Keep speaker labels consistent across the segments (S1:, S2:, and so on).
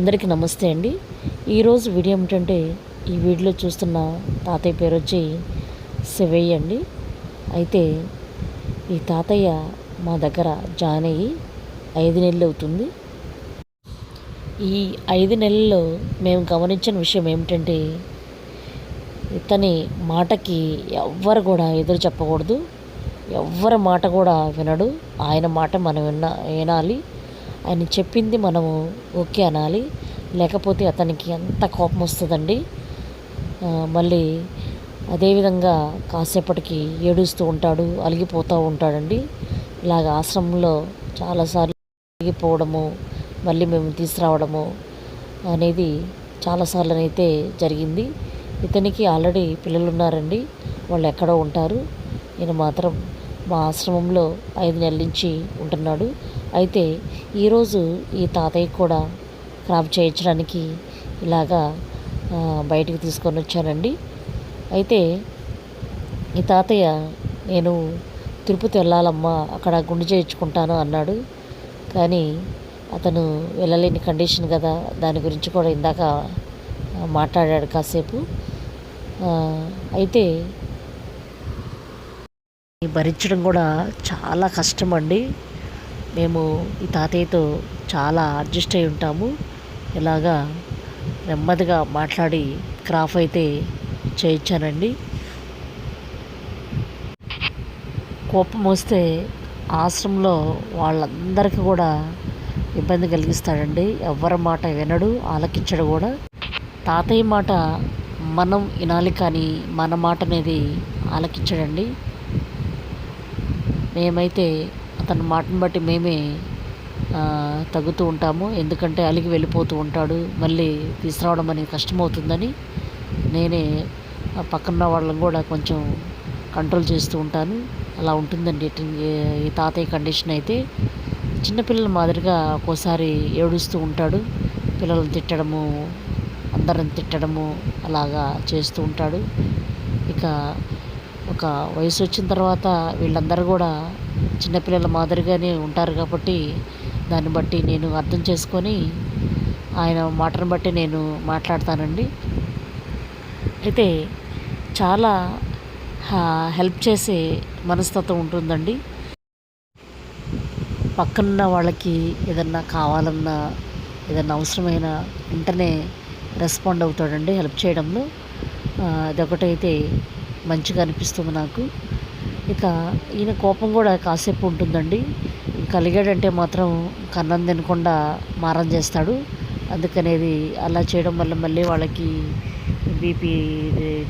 S1: అందరికీ నమస్తే అండి. ఈరోజు వీడియో ఏమిటంటే, ఈ వీడియోలో చూస్తున్న తాతయ్య పేరు వచ్చి శివయ్య అండి. అయితే ఈ తాతయ్య మా దగ్గర జాయిన్ అయ్యి 5 నెలలు అవుతుంది. ఈ 5 నెలల్లో మేము గమనించిన విషయం ఏమిటంటే, ఇతని మాటకి ఎవ్వరు కూడా ఎదురు చెప్పకూడదు, ఎవ్వరి మాట కూడా వినడు. ఆయన మాట మనం వినాలి. ఆయన చెప్పింది మనము ఓకే అనాలి. లేకపోతే అతనికి ఎంత కోపం వస్తుందండి. మళ్ళీ అదేవిధంగా కాసేపటికి ఏడుస్తూ ఉంటాడు, అలిగిపోతూ ఉంటాడండి. ఇలాగ ఆశ్రమంలో చాలాసార్లు అలిగిపోవడము, మళ్ళీ మేము తీసుకురావడము అనేది చాలాసార్లు అయితే జరిగింది. ఇతనికి ఆల్రెడీ పిల్లలు ఉన్నారండి, వాళ్ళు ఎక్కడో ఉంటారు. ఈయన మాత్రం మా ఆశ్రమంలో 5 నెలల నుంచి ఉంటున్నాడు. అయితే ఈరోజు ఈ తాతయ్య కూడా క్రాప్ చేయించడానికి ఇలాగా బయటికి తీసుకొని వచ్చానండి. అయితే ఈ తాతయ్య నేను తిరుపతి వెళ్ళాలమ్మా, అక్కడ గుండు చేయించుకుంటాను అన్నాడు. కానీ అతను వెళ్ళలేని కండిషన్ కదా, దాని గురించి కూడా ఇందాక మాట్లాడాడు కాసేపు. అయితే భరించడం కూడా చాలా కష్టం అండి. మేము ఈ తాతయ్యతో చాలా అడ్జస్ట్ అయి ఉంటాము. ఇలాగా నెమ్మదిగా మాట్లాడి క్రాఫ్ అయితే చేయించానండి. కోపం వస్తే ఆశ్రమంలో వాళ్ళందరికీ కూడా ఇబ్బంది కలిగిస్తాడండి. ఎవరి మాట వినడు, ఆలకించడు కూడా. తాతయ్య మాట మనం వినాలి, కానీ మన మాట అనేది ఆలకించడండి. మేమైతే అతని మాటను బట్టి మేమే తగ్గుతూ ఉంటాము. ఎందుకంటే అలిగి వెళ్ళిపోతూ ఉంటాడు, మళ్ళీ తీసుకురావడం అనేది కష్టమవుతుందని నేనే పక్కన వాళ్ళని కూడా కొంచెం కంట్రోల్ చేస్తూ ఉంటాను. అలా ఉంటుందండి ఈ తాతయ్య కండిషన్. అయితే చిన్నపిల్లల మాదిరిగా ఒక్కోసారి ఏడుస్తూ ఉంటాడు. పిల్లలను తిట్టడము, అందరిని తిట్టడము అలాగా చేస్తూ ఉంటాడు. ఇక ఒక వయసు వచ్చిన తర్వాత వీళ్ళందరూ కూడా చిన్నపిల్లల మాదిరిగానే ఉంటారు కాబట్టి దాన్ని బట్టి నేను అర్థం చేసుకొని ఆయన మాటను బట్టి నేను మాట్లాడతానండి. అయితే చాలా హెల్ప్ చేసే మనస్తత్వం ఉంటుందండి. పక్కనున్న వాళ్ళకి ఏదన్నా కావాలన్నా, ఏదన్నా అవసరమైన వెంటనే రెస్పాండ్ అవుతాడండి హెల్ప్ చేయడంలో. అదొకటైతే మంచిగా అనిపిస్తుంది నాకు. ఇక ఈయన కోపం కూడా కాసేపు ఉంటుందండి. కలిగాడంటే మాత్రం కన్నం తినకుండా మారం చేస్తాడు. అందుకనేది అలా చేయడం వల్ల మళ్ళీ వాళ్ళకి బీపీ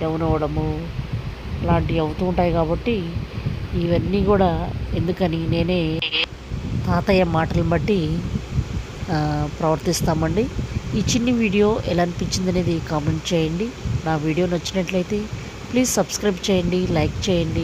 S1: డౌన్ అవ్వడము అలాంటివి అవుతూ ఉంటాయి. కాబట్టి ఇవన్నీ కూడా ఎందుకని నేనే తాతయ్య మాటలను బట్టి ప్రవర్తిస్తామండి. ఈ చిన్ని వీడియో ఎలా అనిపించింది అనేది కామెంట్ చేయండి. నా వీడియో నచ్చినట్లయితే ప్లీజ్ సబ్స్క్రైబ్ చేయండి, లైక్ చేయండి.